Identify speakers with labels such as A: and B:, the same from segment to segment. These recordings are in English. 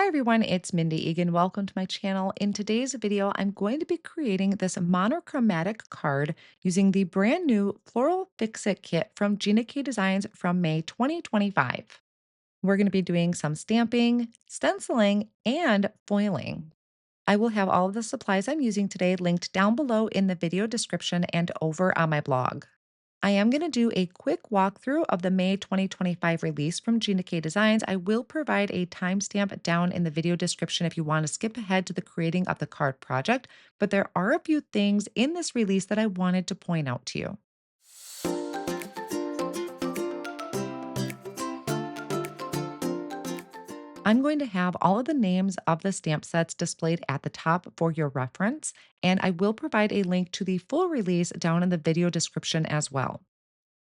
A: everyone, it's Mindy Eggen. Welcome to my channel. In today's video, I'm going to be creating this monochromatic card using the brand new Floral Fix-It kit from Gina Designs from May 2025. We're going to be doing some stamping, stenciling, and foiling. I will have all of the supplies I'm using today linked down below in the video description and over on my blog. I am going to do a quick walkthrough of the May 2025 release from Gina Designs. I will provide a timestamp down in the video description if you want to skip ahead to the creating of the card project, but there are a few things in this release that I wanted to point out to you. I'm going to have all of the names of the stamp sets displayed at the top for your reference, and I will provide a link to the full release down in the video description as well.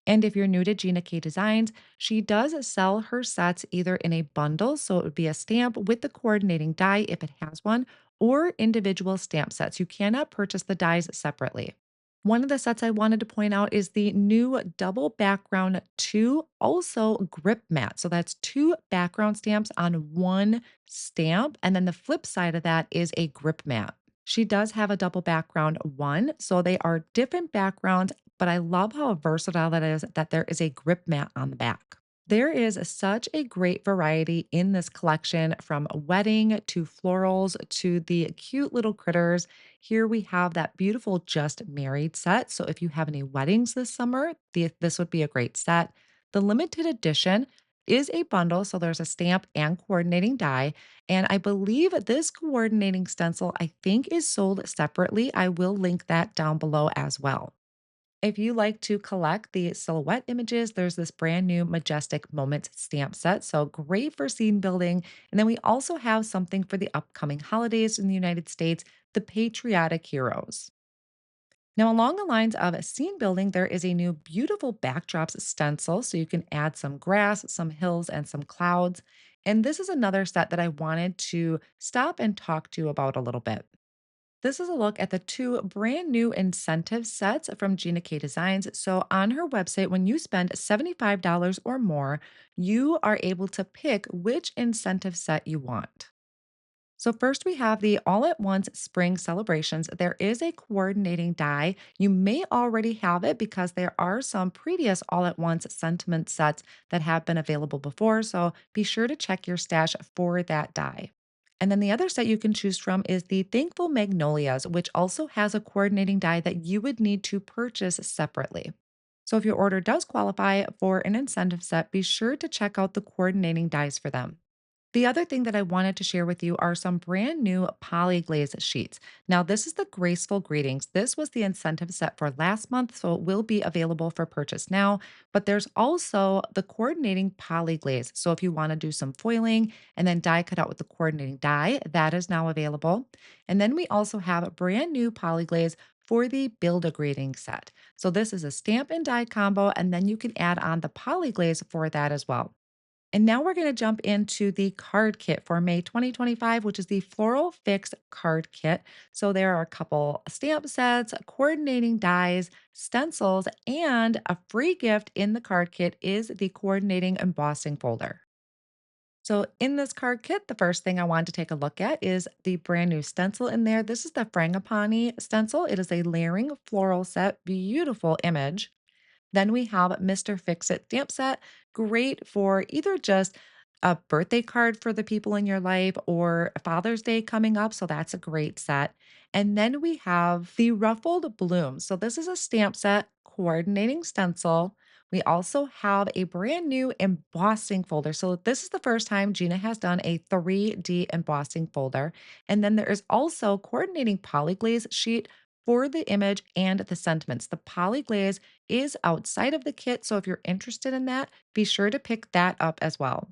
A: And if you're new to Gina Designs, she does sell her sets either in a bundle, so it would be a stamp with the coordinating die if it has one, or individual stamp sets. You cannot purchase the dies separately. One of the sets I wanted to point out is the new double background two, also grip mat. So that's two background stamps on one stamp. And then the flip side of that is a grip mat. She does have a double background one, so they are different backgrounds, but I love how versatile that is that there is a grip mat on the back. There is such a great variety in this collection from wedding to florals to the cute little critters. Here we have that beautiful just married set. So if you have any weddings this summer, this would be a great set. The limited edition is a bundle. So there's a stamp and coordinating die. And I believe this coordinating stencil, I think, is sold separately. I will link that down below as well. If you like to collect the silhouette images, there's this brand new Majestic Moments stamp set. So great for scene building. And then we also have something for the upcoming holidays in the United States, the Patriotic Heroes. Now, along the lines of scene building, there is a new beautiful backdrops stencil. So you can add some grass, some hills, and some clouds. And this is another set that I wanted to stop and talk to you about a little bit. This is a look at the two brand new incentive sets from Gina Designs. So, on her website, when you spend $75 or more, you are able to pick which incentive set you want. So, first we have the All at Once Spring Celebrations. There is a coordinating die. You may already have it because there are some previous All at Once sentiment sets that have been available before. So, be sure to check your stash for that die. And then the other set you can choose from is the Thankful Magnolias, which also has a coordinating die that you would need to purchase separately. So if your order does qualify for an incentive set, be sure to check out the coordinating dies for them. The other thing that I wanted to share with you are some brand new polyglaze sheets. Now, this is the Graceful Greetings. This was the incentive set for last month, so it will be available for purchase now. But there's also the coordinating polyglaze. So if you want to do some foiling and then die cut out with the coordinating die, that is now available. And then we also have a brand new polyglaze for the Build a Greeting set. So this is a stamp and die combo, and then you can add on the polyglaze for that as well. And now we're going to jump into the card kit for May 2025, which is the Floral Fix card kit. So there are a couple stamp sets, coordinating dies, stencils, and a free gift in the card kit is the coordinating embossing folder. So in this card kit, the first thing I want to take a look at is the brand new stencil in there. This is the Frangipani stencil. It is a layering floral set, beautiful image. Then we have Mr. Fix It stamp set, great for either just a birthday card for the people in your life or Father's Day coming up. So that's a great set. And then we have the Ruffled Blooms. So this is a stamp set, coordinating stencil. We also have a brand new embossing folder. So this is the first time Gina has done a 3D embossing folder. And then there is also coordinating polyglaze sheet for the image and the sentiments. The polyglaze is outside of the kit. So if you're interested in that, be sure to pick that up as well.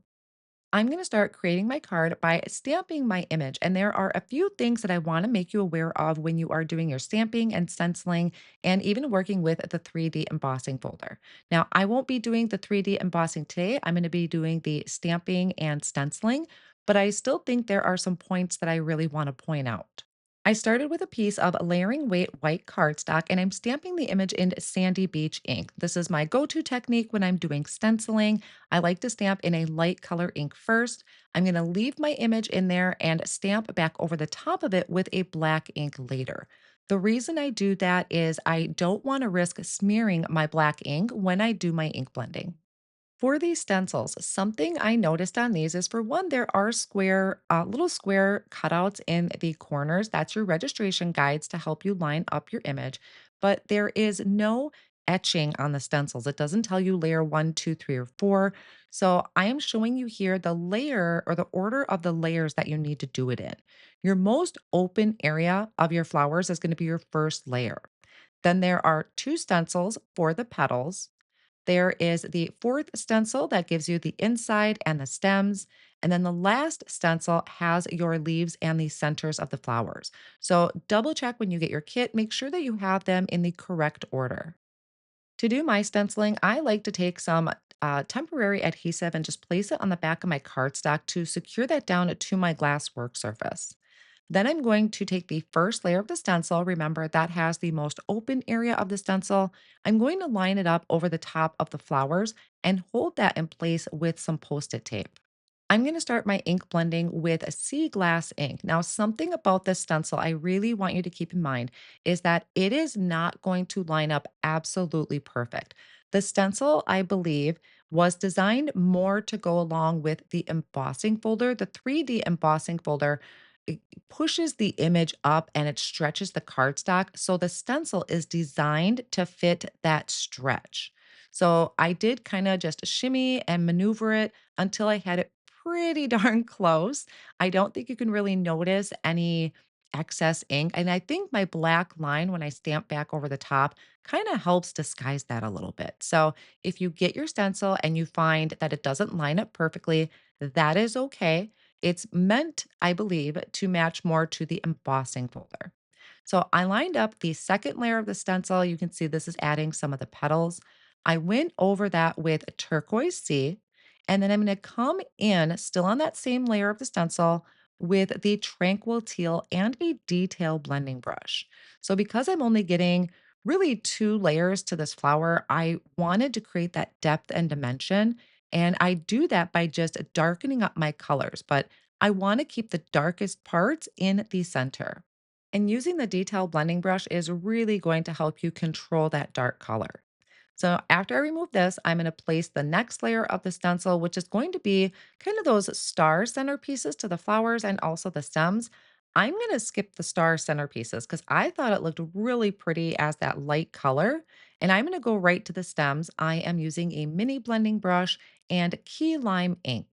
A: I'm going to start creating my card by stamping my image. And there are a few things that I want to make you aware of when you are doing your stamping and stenciling and even working with the 3D embossing folder. Now, I won't be doing the 3D embossing today. I'm going to be doing the stamping and stenciling, but I still think there are some points that I really want to point out. I started with a piece of layering weight white cardstock and I'm stamping the image in Sandy Beach ink. This is my go to technique when I'm doing stenciling. I like to stamp in a light color ink first. I'm going to leave my image in there and stamp back over the top of it with a black ink later. The reason I do that is I don't want to risk smearing my black ink when I do my ink blending. For these stencils, something I noticed on these is for one, there are little square cutouts in the corners. That's your registration guides to help you line up your image. But there is no etching on the stencils. It doesn't tell you layer one, two, three, or four. So I am showing you here the layer or the order of the layers that you need to do it in. Your most open area of your flowers is going to be your first layer. Then there are two stencils for the petals. There is the fourth stencil that gives you the inside and the stems. And then the last stencil has your leaves and the centers of the flowers. So double check when you get your kit, make sure that you have them in the correct order. To do my stenciling, I like to take some temporary adhesive and just place it on the back of my cardstock to secure that down to my glass work surface. Then I'm going to take the first layer of the stencil. Remember, that has the most open area of the stencil. I'm going to line it up over the top of the flowers and hold that in place with some post it tape. I'm going to start my ink blending with a sea glass ink. Now, something about this stencil I really want you to keep in mind is that it is not going to line up absolutely perfect. The stencil, I believe, was designed more to go along with the embossing folder. The 3D embossing folder it pushes the image up and it stretches the cardstock. So the stencil is designed to fit that stretch. So I did kind of just shimmy and maneuver it until I had it pretty darn close. I don't think you can really notice any excess ink. And I think my black line, when I stamp back over the top, kind of helps disguise that a little bit. So if you get your stencil and you find that it doesn't line up perfectly, that is okay. It's meant, I believe, to match more to the embossing folder. So I lined up the second layer of the stencil. You can see this is adding some of the petals. I went over that with Turquoise Sea, and then I'm going to come in still on that same layer of the stencil with the Tranquil Teal and a detail blending brush. So because I'm only getting really two layers to this flower, I wanted to create that depth and dimension. And I do that by just darkening up my colors, but I want to keep the darkest parts in the center. And using the detail blending brush is really going to help you control that dark color. So after I remove this, I'm going to place the next layer of the stencil, which is going to be kind of those star centerpieces to the flowers and also the stems. I'm going to skip the star centerpieces because I thought it looked really pretty as that light color. And I'm going to go right to the stems. I am using a mini blending brush and key lime ink.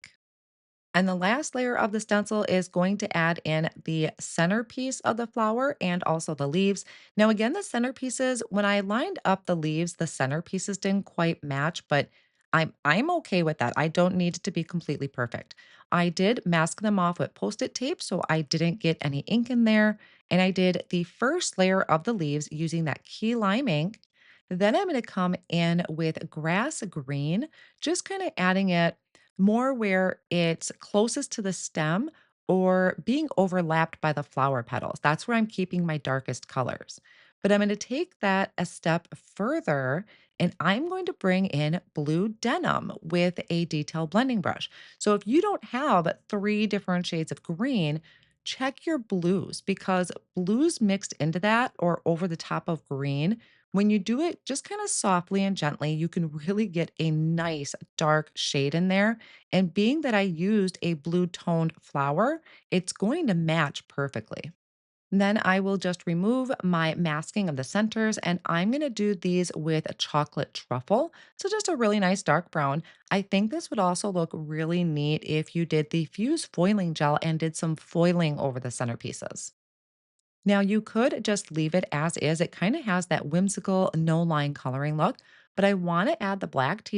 A: And the last layer of the stencil is going to add in the centerpiece of the flower and also the leaves. Now, again, the centerpieces, when I lined up the leaves, the centerpieces didn't quite match, but I'm okay with that. I don't need it to be completely perfect. I did mask them off with post-it tape so I didn't get any ink in there. And I did the first layer of the leaves using that key lime ink. Then I'm going to come in with grass green, just kind of adding it more where it's closest to the stem or being overlapped by the flower petals. That's where I'm keeping my darkest colors. But I'm going to take that a step further and I'm going to bring in blue denim with a detail blending brush. So if you don't have three different shades of green, check your blues because blues mixed into that or over the top of green, when you do it just kind of softly and gently, you can really get a nice dark shade in there, and being that I used a blue toned flower, it's going to match perfectly. Then I will just remove my masking of the centers and I'm going to do these with a chocolate truffle. So just a really nice dark brown. I think this would also look really neat if you did the fuse foiling gel and did some foiling over the centerpieces. Now, you could just leave it as is. It kind of has that whimsical no line coloring look, but I want to add the black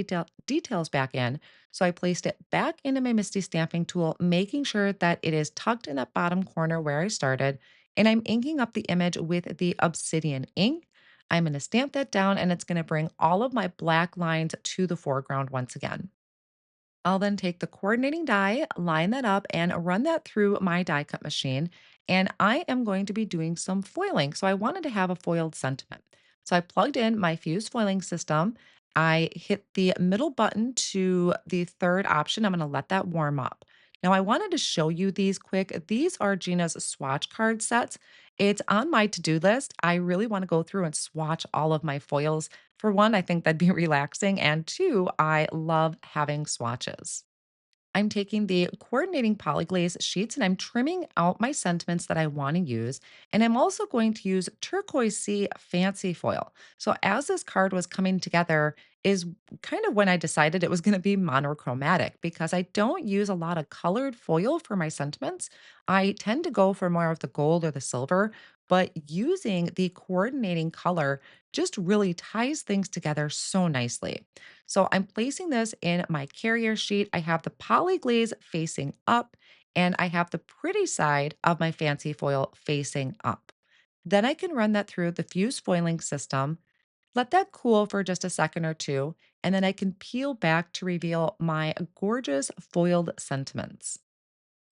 A: details back in. So I placed it back into my Misty stamping tool, making sure that it is tucked in that bottom corner where I started. And I'm inking up the image with the obsidian ink. I'm going to stamp that down and it's going to bring all of my black lines to the foreground once again. I'll then take the coordinating die, line that up, and run that through my die cut machine. And I am going to be doing some foiling. So I wanted to have a foiled sentiment. So I plugged in my fused foiling system. I hit the middle button to the third option. I'm going to let that warm up. Now, I wanted to show you these quick. These are Gina's swatch card sets. It's on my to do list. I really want to go through and swatch all of my foils. For one, I think that'd be relaxing. And two, I love having swatches. I'm taking the coordinating polyglaze sheets and I'm trimming out my sentiments that I want to use. And I'm also going to use Turquoise Sea fancy foil. So as this card was coming together is kind of when I decided it was going to be monochromatic because I don't use a lot of colored foil for my sentiments. I tend to go for more of the gold or the silver, but using the coordinating color just really ties things together so nicely. So I'm placing this in my carrier sheet. I have the poly glaze facing up, and I have the pretty side of my fancy foil facing up. Then I can run that through the fuse foiling system, let that cool for just a second or two, and then I can peel back to reveal my gorgeous foiled sentiments.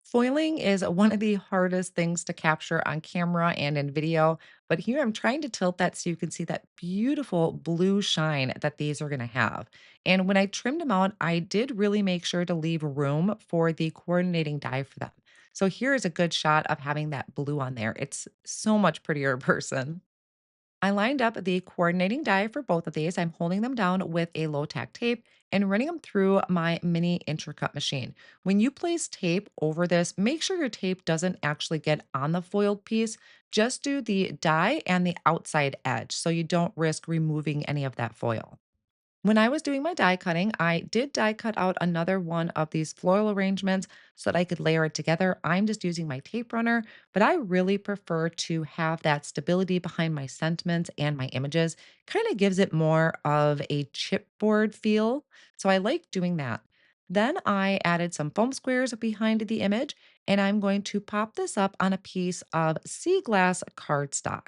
A: Foiling is one of the hardest things to capture on camera and in video, but here I'm trying to tilt that so you can see that beautiful blue shine that these are going to have. And when I trimmed them out, I did really make sure to leave room for the coordinating die for them. So here is a good shot of having that blue on there. It's so much prettier in person. I lined up the coordinating die for both of these. I'm holding them down with a low tack tape and running them through my mini intercut machine. When you place tape over this, make sure your tape doesn't actually get on the foiled piece. Just do the die and the outside edge so you don't risk removing any of that foil. When I was doing my die cutting, I did die cut out another one of these floral arrangements so that I could layer it together. I'm just using my tape runner, but I really prefer to have that stability behind my sentiments and my images. Kind of gives it more of a chipboard feel. So I like doing that. Then I added some foam squares behind the image, and I'm going to pop this up on a piece of sea glass cardstock.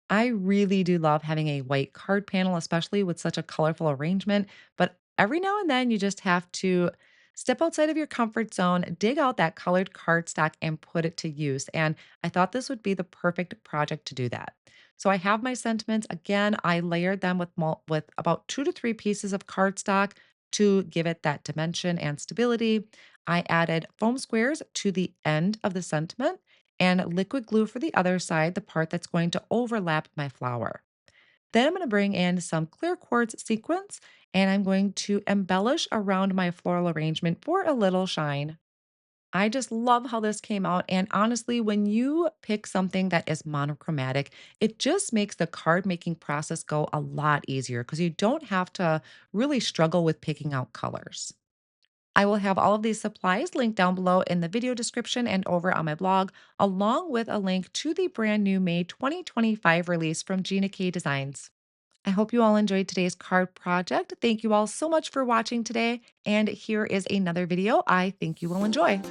A: I really do love having a white card panel, especially with such a colorful arrangement. But every now and then, you just have to step outside of your comfort zone, dig out that colored cardstock, and put it to use. And I thought this would be the perfect project to do that. So I have my sentiments. Again, I layered them with about 2 to 3 pieces of cardstock to give it that dimension and stability. I added foam squares to the end of the sentiment and liquid glue for the other side, the part that's going to overlap my flower. Then I'm going to bring in some clear quartz sequins and I'm going to embellish around my floral arrangement for a little shine. I just love how this came out. And honestly, when you pick something that is monochromatic, it just makes the card making process go a lot easier because you don't have to really struggle with picking out colors. I will have all of these supplies linked down below in the video description and over on my blog, along with a link to the brand new May 2025 release from Gina K Designs. I hope you all enjoyed today's card project. Thank you all so much for watching today. And here is another video I think you will enjoy.